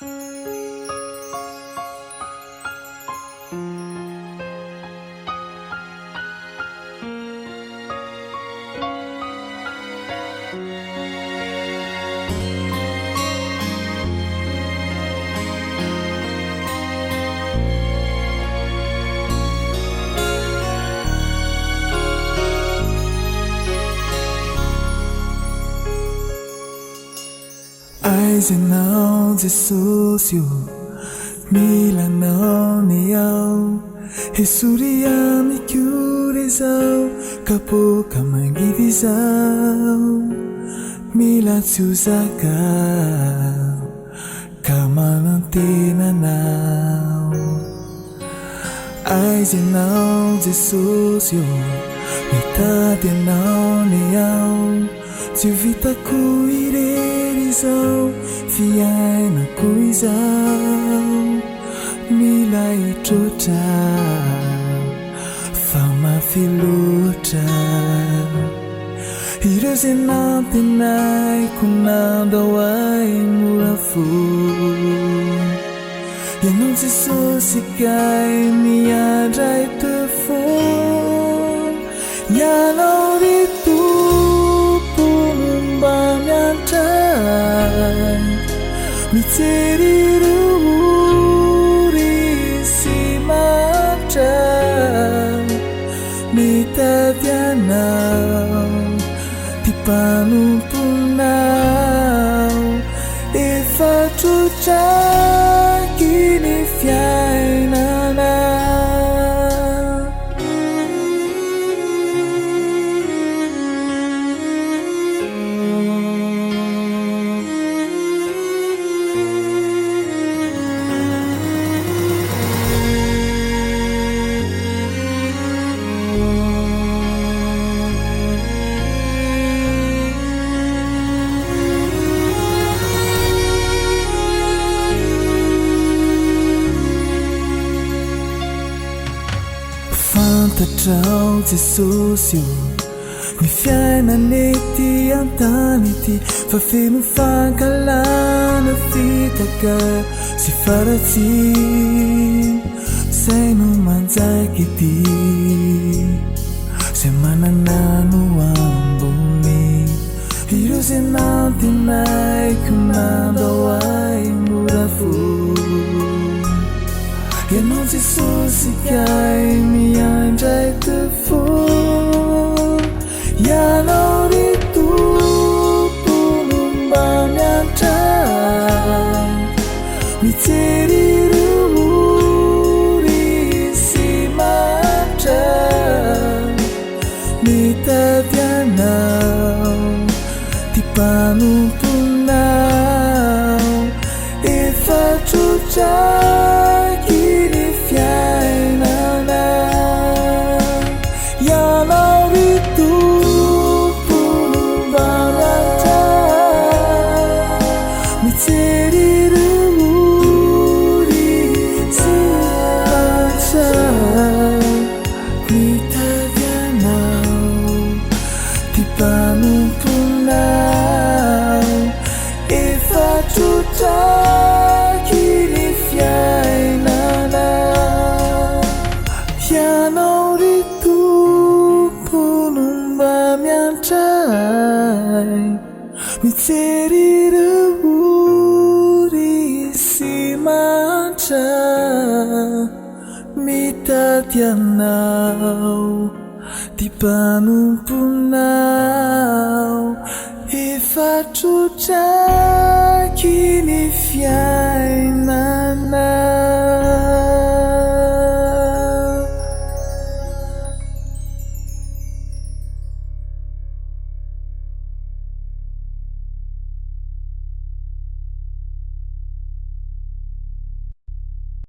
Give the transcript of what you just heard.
Ai sẽ nào Jesus yêu Mila nào niao Jesuria mi cure zao Kapo kamangi di zao Mila tsuzaka Kamanantena nao Ai sẽ nào Jesus yêu Mita de nào niao Tiu vita kuirerizao Fiaina kuizao Milay trotra Famafilotra Ireo zay nampianay Konandao ay morafo Ianao Jesosy kay miandray tefo Ianao ry Mijery rury sy matra mitady anao ty mpanomponao efa trotraky ny fiainanao Fantatrao Jesus io Ny fiainana ety an-tany ity Fa feno fankalana fitaka sy faratsy Zay no manjaka ety Zay manana no ambony Ireo zay nampianay Konandao ay morafo Ianao Jesosy kay miandray tefo Ianao ry tompono mba miantray Mijery rory sy matra mitady anao ty mpanomponao efa trotraky ny fiainanao Ianao ry tompono mba miantray mijery rory sy matra mitady anao ty mpanomponao efa trotraky ny fiainanao Ianao ry tompono mba miantray mijery rory sy matra mitady anao ty mpanomponao efa trotraky ny fiainanao